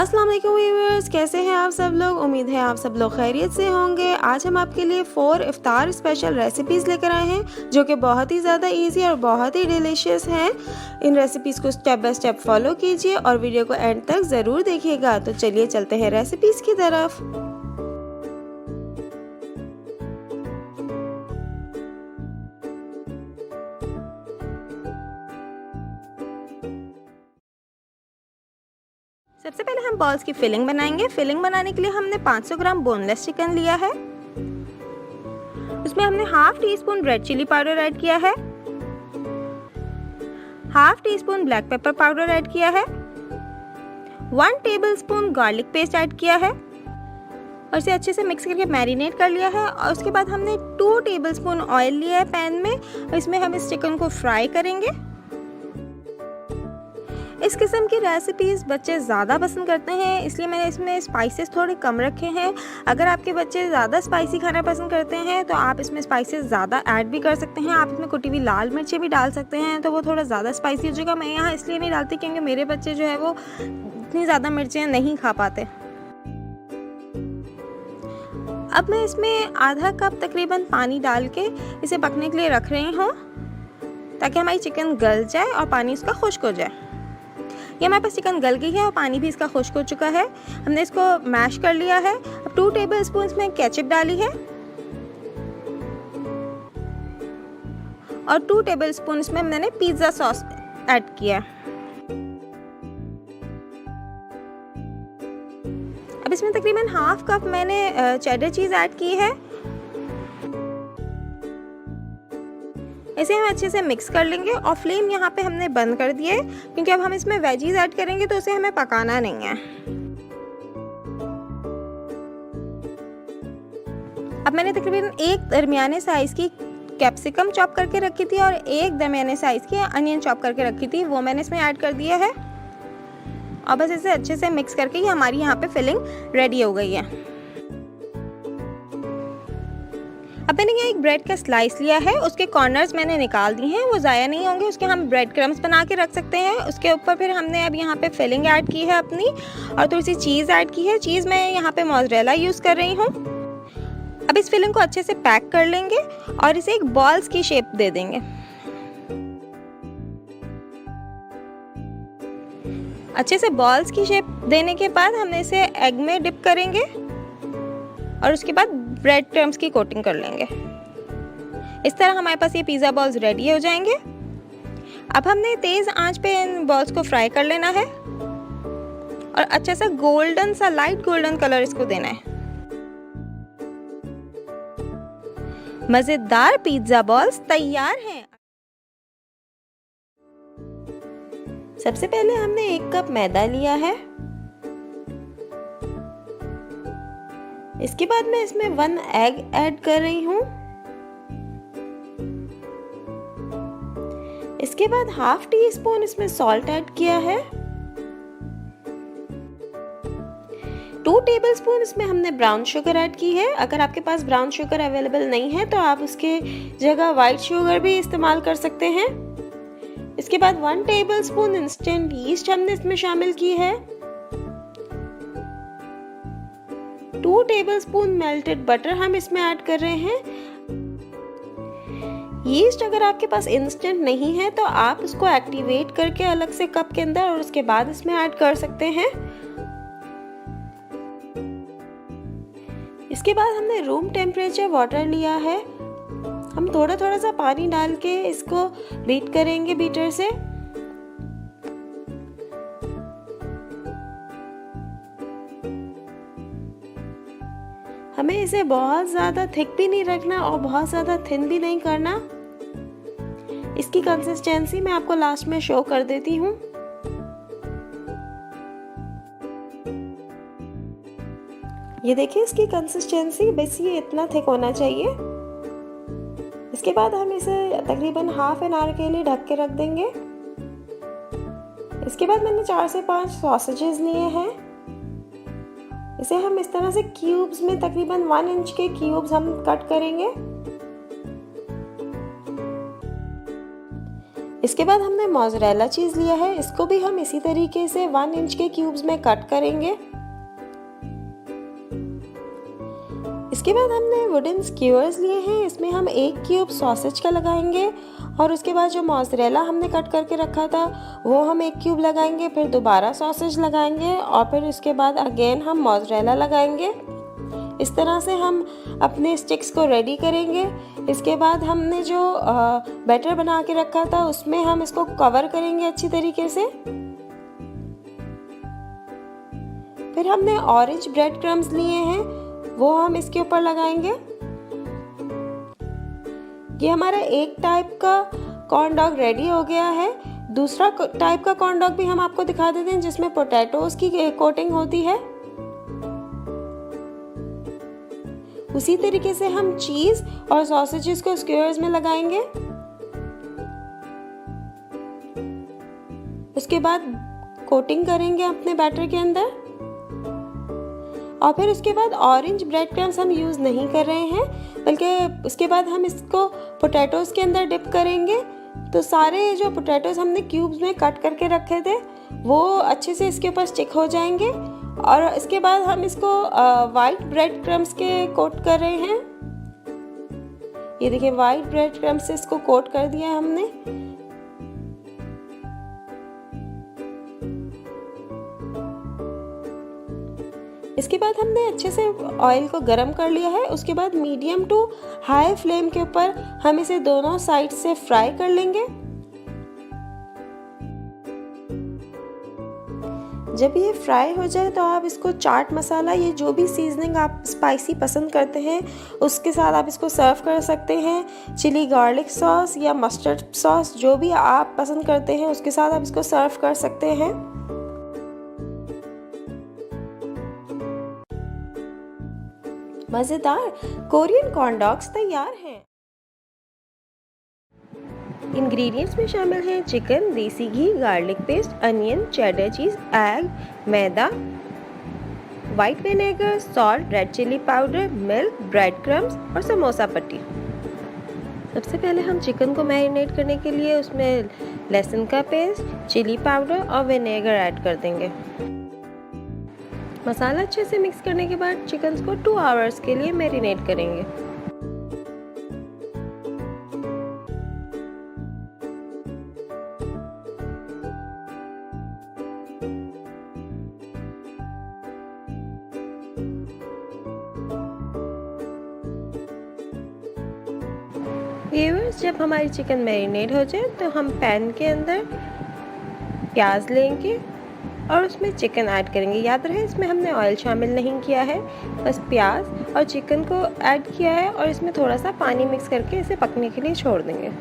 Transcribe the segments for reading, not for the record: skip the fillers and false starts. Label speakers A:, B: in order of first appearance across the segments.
A: अस्सलाम वालेकुम व्यूअर्स, कैसे हैं आप सब लोग। उम्मीद है आप सब लोग खैरियत से होंगे। आज हम आपके लिए 4 इफ्तार स्पेशल रेसिपीज़ लेकर आए हैं जो कि बहुत ही ज़्यादा इजी और बहुत ही डिलीशियस हैं। इन रेसिपीज़ को स्टेप बाय स्टेप फॉलो कीजिए और वीडियो को एंड तक ज़रूर देखिएगा। तो चलिए चलते हैं रेसिपीज़ की तरफ। सबसे पहले हम बॉल्स की फिलिंग बनाएंगे। फिलिंग बनाने के लिए हमने 500 ग्राम बोनलेस चिकन लिया है। उसमें हमने half teaspoon red chilli powder add किया है, half teaspoon black pepper powder add किया है, 1 टेबलस्पून गार्लिक पेस्ट ऐड किया है और इसे अच्छे से मिक्स करके मैरिनेट कर लिया है। और उसके बाद हमने 2 टेबलस्पून ऑयल लिया है पैन में और इसमें हम इस चिकन को फ्राई करेंगे। इस किस्म की रेसिपीज़ बच्चे ज़्यादा पसंद करते हैं, इसलिए मैंने इसमें स्पाइसेस थोड़े कम रखे हैं। अगर आपके बच्चे ज़्यादा स्पाइसी खाना पसंद करते हैं तो आप इसमें स्पाइसेस ज़्यादा ऐड भी कर सकते हैं। आप इसमें कुटी हुई लाल मिर्चें भी डाल सकते हैं तो वो थोड़ा ज़्यादा स्पाइसी हो जाएगा। मैं यहाँ इसलिए नहीं डालती क्योंकि मेरे बच्चे जो है वो इतनी ज़्यादा मिर्चें नहीं खा पाते। अब मैं इसमें आधा कप तकरीबन पानी डाल के इसे पकने के लिए रख रही हूँ ताकि हमारी चिकन गल जाए और पानी इसका खुश्क हो जाए। ये हमारे पास चिकन गल गई है और पानी भी इसका खुश्क हो चुका है। हमने इसको मैश कर लिया है। अब 2 टेबलस्पून में केचप डाली है और 2 टेबलस्पून इसमें मैंने पिज़्ज़ा सॉस ऐड किया। अब इसमें तकरीबन हाफ कप मैंने चेडर चीज़ ऐड की है। इसे हम अच्छे से मिक्स कर लेंगे और फ्लेम यहाँ पे हमने बंद कर दिया है क्योंकि अब हम इसमें वेजीज ऐड करेंगे तो उसे हमें पकाना नहीं है। अब मैंने तकरीबन 1 दरमियाने साइज़ की कैप्सिकम चॉप करके रखी थी और 1 दरमियाने साइज़ की अनियन चॉप करके रखी थी, वो मैंने इसमें ऐड कर दिया है और बस इसे अच्छे से मिक्स करके ही हमारी यहाँ पे फिलिंग रेडी हो गई है। अब मैंने यहाँ एक ब्रेड का स्लाइस लिया है, उसके कॉर्नर्स मैंने निकाल दिए हैं, वो ज़ाया नहीं होंगे, उसके हम ब्रेड क्रम्स बना के रख सकते हैं। उसके ऊपर फिर हमने अब यहाँ पे फिलिंग ऐड की है अपनी और थोड़ी सी चीज़ ऐड की है। चीज़ मैं यहाँ पे मोज़रेला यूज़ कर रही हूँ। अब इस फिलिंग को अच्छे से पैक कर लेंगे और इसे एक बॉल्स की शेप दे देंगे। अच्छे से बॉल्स की शेप देने के बाद हमने इसे एग में डिप करेंगे और उसके बाद ब्रेड क्रम्स की कोटिंग कर लेंगे। इस तरह हमारे पास ये पिज़्ज़ा बॉल्स रेडी हो जाएंगे। अब हमने तेज़ आंच पे इन बॉल्स को फ्राई कर लेना है और अच्छा सा गोल्डन सा लाइट गोल्डन कलर इसको देना है। मज़ेदार पिज़्ज़ा बॉल्स तैयार हैं। सबसे पहले हमने 1 कप मैदा लिया है। इसके बाद मैं इसमें 1 एग ऐड कर रही हूँ। इसके बाद हाफ टी स्पून इसमें सॉल्ट ऐड किया है। 2 टेबलस्पून इसमें हमने ब्राउन शुगर ऐड की है। अगर आपके पास ब्राउन शुगर अवेलेबल नहीं है तो आप उसके जगह वाइट शुगर भी इस्तेमाल कर सकते हैं। इसके बाद 1 टेबलस्पून इंस्टेंट यीस्ट हमने इसमें शामिल की है। 2 टेबलस्पून मेल्टेड बटर हम इसमें ऐड कर रहे हैं। यीस्ट अगर आपके पास इंस्टेंट नहीं है तो आप उसको एक्टिवेट करके अलग से कप के अंदर और उसके बाद इसमें ऐड कर सकते हैं। इसके बाद हमने रूम टेम्परेचर वाटर लिया है। हम थोड़ा थोड़ा सा पानी डाल के इसको बीट करेंगे बीटर से। हमें इसे बहुत ज़्यादा थिक भी नहीं रखना और बहुत ज़्यादा थिन भी नहीं करना। इसकी कंसिस्टेंसी मैं आपको लास्ट में शो कर देती हूँ। ये देखिए इसकी कंसिस्टेंसी, बस ये इतना थिक होना चाहिए। इसके बाद हम इसे तकरीबन हाफ एन आवर के लिए ढक के रख देंगे। इसके बाद मैंने 4 से 5 सॉसेजेस लिए हैं। इसे हम इस तरह से क्यूब्स में तकरीबन 1 इंच के क्यूब्स हम कट करेंगे। इसके बाद हमने मोज़रेला चीज़ लिया है, इसको भी हम इसी तरीके से 1 इंच के क्यूब्स में कट करेंगे। इसके बाद हमने वुडन स्क्यूअर्स लिए हैं, इसमें हम 1 क्यूब सॉसेज का लगाएंगे और उसके बाद जो मोज़रेला हमने कट करके रखा था वो हम 1 क्यूब लगाएंगे, फिर दोबारा सॉसेज लगाएंगे और फिर उसके बाद अगेन हम मोज़रेला लगाएंगे। इस तरह से हम अपने स्टिक्स को रेडी करेंगे। इसके बाद हमने जो बैटर बना के रखा था उसमें हम इसको कवर करेंगे अच्छी तरीके से। फिर हमने ऑरेंज ब्रेड क्रम्स लिए हैं, वो हम इसके ऊपर लगाएंगे। ये हमारा एक टाइप का कॉर्न डॉग रेडी हो गया है। दूसरा टाइप का कॉर्न डॉग भी हम आपको दिखा देते हैं जिसमें पोटैटोज की कोटिंग होती है। उसी तरीके से हम चीज और सॉसेजेस को स्क्वायर्स में लगाएंगे। उसके बाद कोटिंग करेंगे अपने बैटर के अंदर और फिर उसके बाद ऑरेंज ब्रेड क्रम्स हम यूज नहीं कर रहे हैं, बल्कि उसके बाद हम इसको पोटैटोज के अंदर डिप करेंगे। तो सारे जो पोटैटोज हमने क्यूब्स में कट करके रखे थे वो अच्छे से इसके ऊपर स्टिक हो जाएंगे और इसके बाद हम इसको वाइट ब्रेड क्रम्स के कोट कर रहे हैं। ये देखिए वाइट ब्रेड क्रम्स से इसको कोट कर दिया है हमने। इसके बाद हमने अच्छे से ऑयल को गरम कर लिया है। उसके बाद मीडियम टू हाई फ्लेम के ऊपर हम इसे दोनों साइड से फ्राई कर लेंगे। जब ये फ्राई हो जाए तो आप इसको चाट मसाला, ये जो भी सीजनिंग आप स्पाइसी पसंद करते हैं उसके साथ आप इसको सर्व कर सकते हैं। चिली गार्लिक सॉस या मस्टर्ड सॉस, जो भी आप पसंद करते हैं उसके साथ आप इसको सर्व कर सकते हैं। मज़ेदार कोरियन कॉर्न डॉग्स तैयार हैं। इंग्रेडिएंट्स में शामिल हैं chicken, desi ghee, garlic paste, onion, cheddar cheese, egg, maida, white vinegar, salt, red chilli powder, milk, bread crumbs और समोसा पट्टी। सबसे पहले हम चिकन को मैरिनेट करने के लिए उसमें लहसुन का पेस्ट, चिली पाउडर और विनेगर ऐड कर देंगे। मसाला अच्छे से मिक्स करने के बाद चिकन को 2 आवर्स के लिए मैरिनेट करेंगे। व्यूअर्स, जब हमारी चिकन मैरिनेट हो जाए तो हम पैन के अंदर प्याज लेंगे और उसमें चिकन ऐड करेंगे। याद रहे इसमें हमने ऑयल शामिल नहीं किया है, बस प्याज और चिकन को ऐड किया है और इसमें थोड़ा सा पानी मिक्स करके इसे पकने के लिए छोड़ देंगे।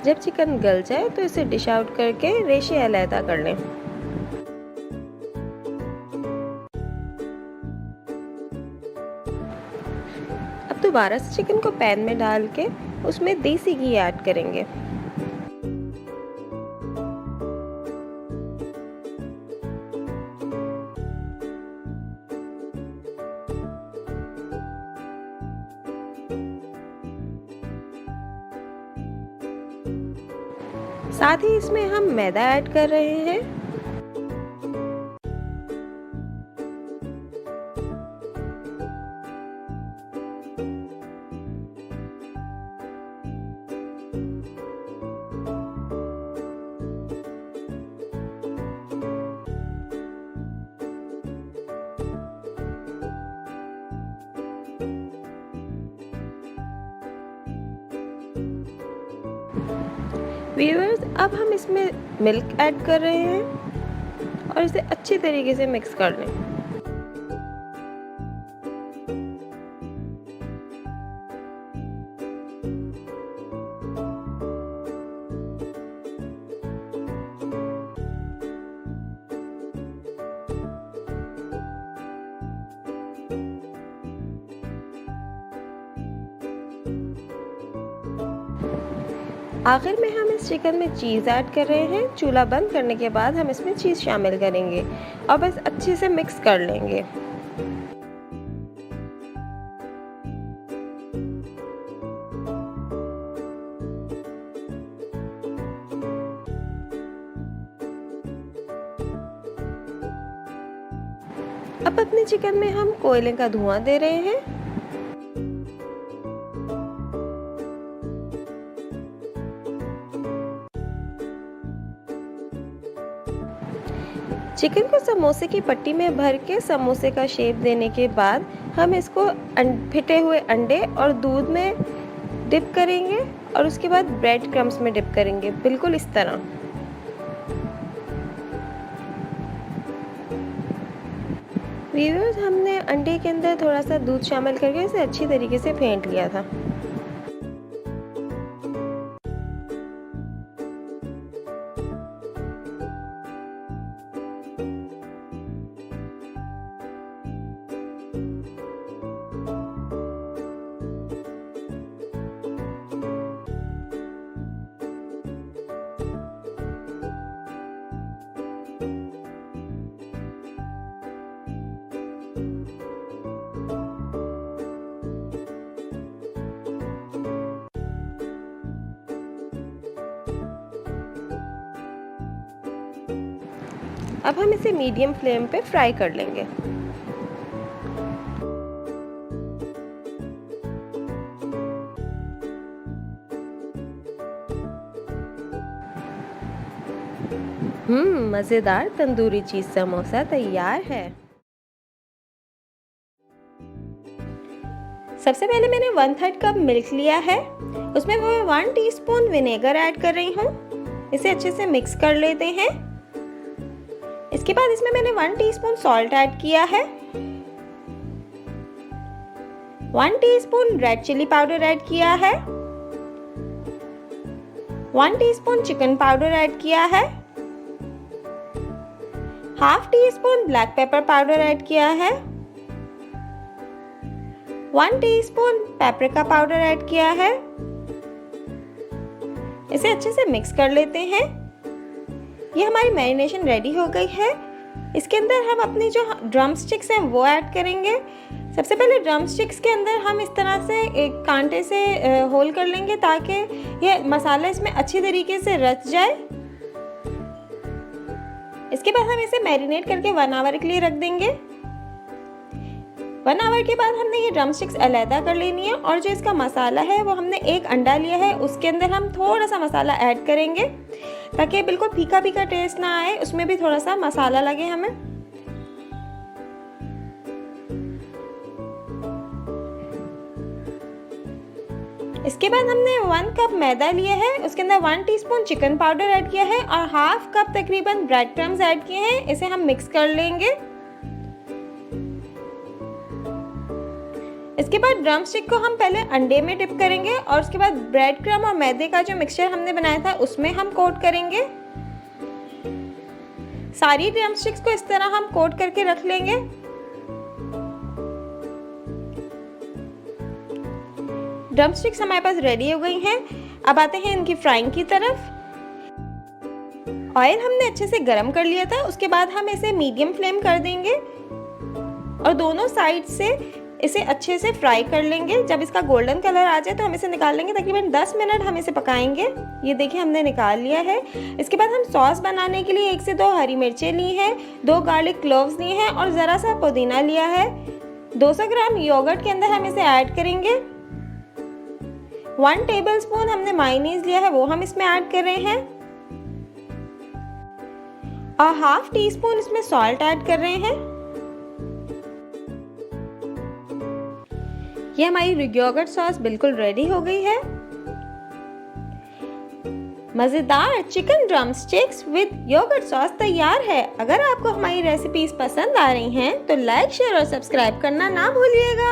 A: जब चिकन गल जाए तो इसे डिश आउट करके रेशे अलहदा कर लें। अब दोबारा से चिकन को पैन में डाल के उसमें देसी घी ऐड करेंगे। साथ ही इसमें हम मैदा ऐड कर रहे हैं। व्यूअर्स, अब हम इसमें मिल्क ऐड कर रहे हैं और इसे अच्छी तरीके से मिक्स कर लें। आखिर में हम इस चिकन में चीज़ ऐड कर रहे हैं। चूल्हा बंद करने के बाद हम इसमें चीज़ शामिल करेंगे और बस अच्छे से मिक्स कर लेंगे। अब अपने चिकन में हम कोयले का धुआं दे रहे हैं। चिकन को समोसे की पट्टी में भर के समोसे का शेप देने के बाद हम इसको फिटे हुए अंडे और दूध में डिप करेंगे और उसके बाद ब्रेड क्रम्स में डिप करेंगे, बिल्कुल इस तरह। व्यूअर्स, हमने अंडे के अंदर थोड़ा सा दूध शामिल करके इसे अच्छी तरीके से फेंट लिया था। अब हम इसे मीडियम फ्लेम पे फ्राई कर लेंगे। मजेदार तंदूरी चीज समोसा तैयार है। सबसे पहले मैंने 1/3 कप मिल्क लिया है, उसमें मैं 1 टीस्पून विनेगर ऐड कर रही हूँ। इसे अच्छे से मिक्स कर लेते हैं। इसके बाद इसमें मैंने 1 टीस्पून सॉल्ट ऐड किया है, 1 teaspoon red chilli powder add किया है, 1 टीस्पून चिकन पाउडर ऐड किया है, ½ teaspoon black pepper powder add किया है, 1 टीस्पून पेपरिका पाउडर ऐड किया है। इसे अच्छे से मिक्स कर लेते हैं। ये हमारी मैरिनेशन रेडी हो गई है। इसके अंदर हम अपनी जो ड्रम स्टिक्स हैं वो ऐड करेंगे। सबसे पहले ड्रम स्टिक्स के अंदर हम इस तरह से एक कांटे से होल कर लेंगे ताकि ये मसाला इसमें अच्छी तरीके से रच जाए। इसके बाद हम इसे मैरिनेट करके 1 आवर के लिए रख देंगे। 1 आवर के बाद हमने ये ड्रम स्टिक्स अलहदा कर लेनी है और जो इसका मसाला है वो हमने एक अंडा लिया है, उसके अंदर हम थोड़ा सा मसाला ऐड करेंगे ताकि बिल्कुल फीका फीका टेस्ट ना आए, उसमें भी थोड़ा सा मसाला लगे हमें। इसके बाद हमने 1 कप मैदा लिया है, उसके अंदर 1 टीस्पून चिकन पाउडर ऐड किया है और ½ कप तकरीबन ब्रेड क्रम्स ऐड किए हैं। इसे हम मिक्स कर लेंगे। इसके बाद ड्रम स्टिक को हम पहले अंडे में डिप करेंगे और उसके बाद ब्रेड क्रम और मैदे का जो मिक्सचर हमने बनाया था उसमें हम कोट करेंगे। सारी ड्रम स्टिक्स को इस तरह हम कोट करके रख लेंगे। ड्रम स्टिक्स हमारे पास रेडी हो गई हैं। अब आते हैं इनकी फ्राइंग की तरफ। ऑयल हमने अच्छे से गरम कर लिया था, उसके बाद हम इसे मीडियम फ्लेम कर देंगे और दोनों साइड से इसे अच्छे से फ्राई कर लेंगे। जब इसका गोल्डन कलर आ जाए तो हम इसे निकाल लेंगे। तकरीबन 10 मिनट हम इसे पकाएंगे। ये देखिए हमने निकाल लिया है। इसके बाद हम सॉस बनाने के लिए 1 से 2 हरी मिर्चें ली हैं, 2 गार्लिक क्लोव्स लिए हैं और ज़रा सा पुदीना लिया है। 200 ग्राम योगर्ट के अंदर हम इसे ऐड करेंगे। 1 टेबलस्पून हमने मायोनीज लिया है, वो हम इसमें ऐड कर रहे हैं और ½ टीस्पून इसमें सॉल्ट ऐड कर रहे हैं। ये हमारी योगर्ट सॉस बिल्कुल रेडी हो गई है। मजेदार chicken drumsticks with yogurt sauce तैयार है। अगर आपको हमारी रेसिपीज पसंद आ रही हैं तो लाइक, शेयर और सब्सक्राइब करना ना भूलिएगा।